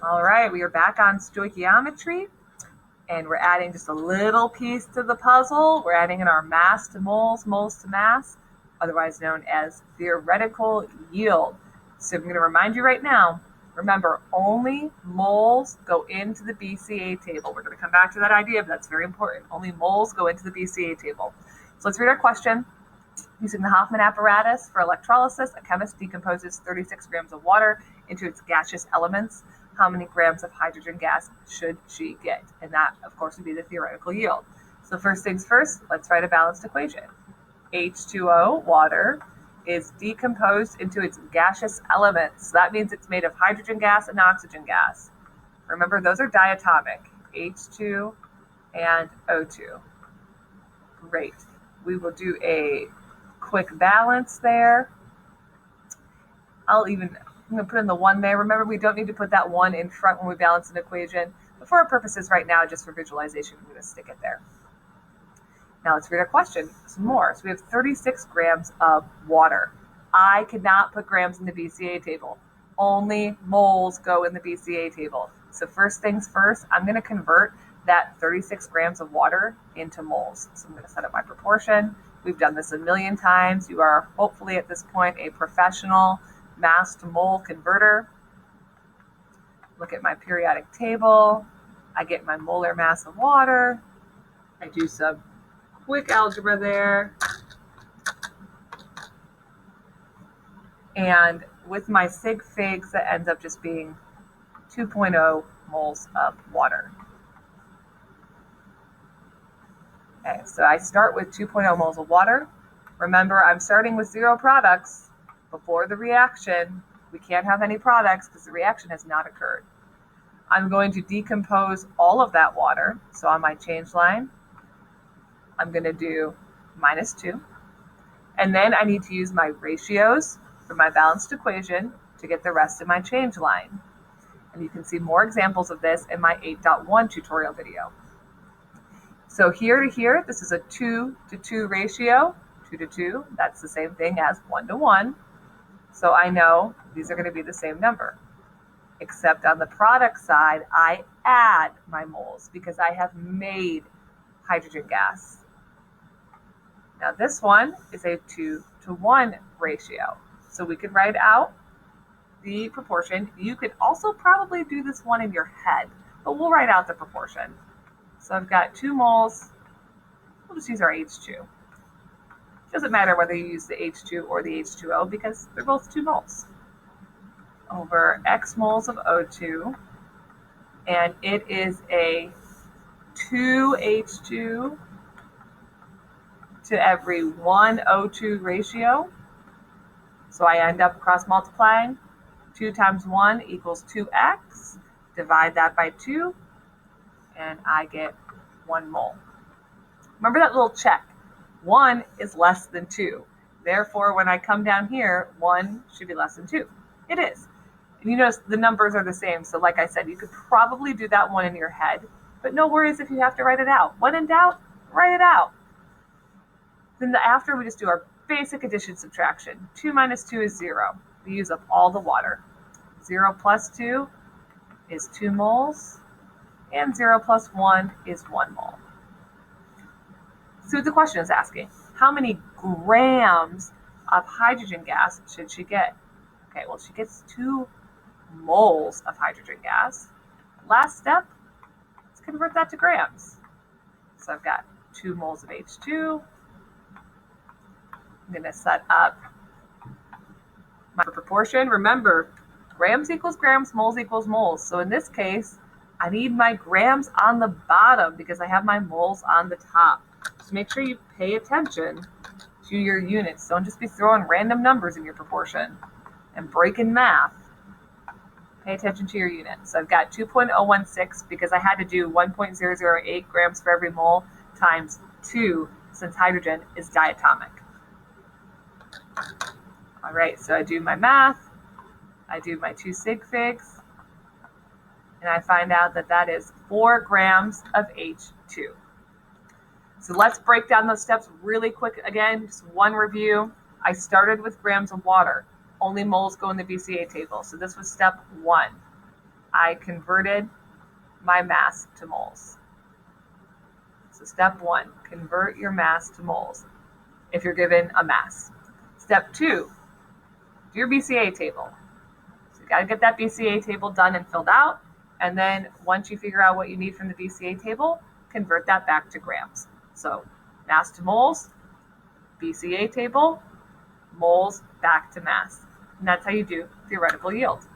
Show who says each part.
Speaker 1: All right, we are back on stoichiometry, and we're adding just a little piece to the puzzle. We're adding in our mass to moles, moles to mass, otherwise known as theoretical yield. So I'm going to remind you right now, remember, only moles go into the BCA table. We're going to come back to that idea, but that's very important. Only moles go into the BCA table. So let's read our question. Using the Hoffman apparatus for electrolysis, a chemist decomposes 36 grams of water into its gaseous elements. How many grams of hydrogen gas should she get? And that, of course, would be the theoretical yield. So first things first, let's write a balanced equation. H2O, water, is decomposed into its gaseous elements. So that means it's made of hydrogen gas and oxygen gas. Remember, those are diatomic, H2 and O2. Great. We will do a quick balance there. I'm going to put in the 1 there. Remember, we don't need to put that 1 in front when we balance an equation. But for our purposes right now, just for visualization, I'm going to stick it there. Now let's read our question some more. So we have 36 grams of water. I could not put grams in the BCA table. Only moles go in the BCA table. So first things first, I'm going to convert that 36 grams of water into moles. So I'm going to set up my proportion. We've done this a million times. You are hopefully at this point a professional mass to mole converter. Look at my periodic table. I get my molar mass of water. I do some quick algebra there. And with my sig figs, that ends up just being 2.0 moles of water. Okay, so I start with 2.0 moles of water. Remember, I'm starting with 0 products before the reaction. We can't have any products because the reaction has not occurred. I'm going to decompose all of that water. So on my change line, I'm going to do -2. And then I need to use my ratios for my balanced equation to get the rest of my change line. And you can see more examples of this in my 8.1 tutorial video. So here to here, this is a 2 to 2 ratio, 2 to 2. That's the same thing as 1 to 1. So I know these are going to be the same number. Except on the product side, I add my moles because I have made hydrogen gas. Now this one is a 2 to 1 ratio. So we could write out the proportion. You could also probably do this one in your head, but we'll write out the proportion. So I've got 2 moles. We'll just use our H2. Doesn't matter whether you use the H2 or the H2O because they're both 2 moles. Over X moles of O2. And it is a 2 H2 to every 1 O2 ratio. So I end up cross multiplying. 2 times 1 equals 2x. Divide that by 2. And I get 1 mole. Remember that little check. 1 is less than 2. Therefore, when I come down here, 1 should be less than 2. It is. And you notice the numbers are the same. So like I said, you could probably do that one in your head. But no worries if you have to write it out. When in doubt, write it out. Then after, we just do our basic addition subtraction. 2 minus 2 is 0. We use up all the water. 0 plus 2 is 2 moles. And 0 plus 1 is 1 mole. So the question is asking, how many grams of hydrogen gas should she get? Okay, well, she gets 2 moles of hydrogen gas. Last step, let's convert that to grams. So I've got 2 moles of H2. I'm going to set up my proportion. Remember, grams equals grams, moles equals moles. So in this case, I need my grams on the bottom because I have my moles on the top. So make sure you pay attention to your units. Don't just be throwing random numbers in your proportion and breaking math. Pay attention to your units. So I've got 2.016 because I had to do 1.008 grams for every mole times 2 since hydrogen is diatomic. All right, so I do my math. I do my 2 sig figs. And I find out that that is 4 grams of H2. So let's break down those steps really quick again. Just one review. I started with grams of water. Only moles go in the BCA table. So this was step 1. I converted my mass to moles. So step 1, convert your mass to moles if you're given a mass. Step 2, do your BCA table. So you got to get that BCA table done and filled out. And then once you figure out what you need from the BCA table, convert that back to grams. So mass to moles, BCA table, moles back to mass. And that's how you do theoretical yield.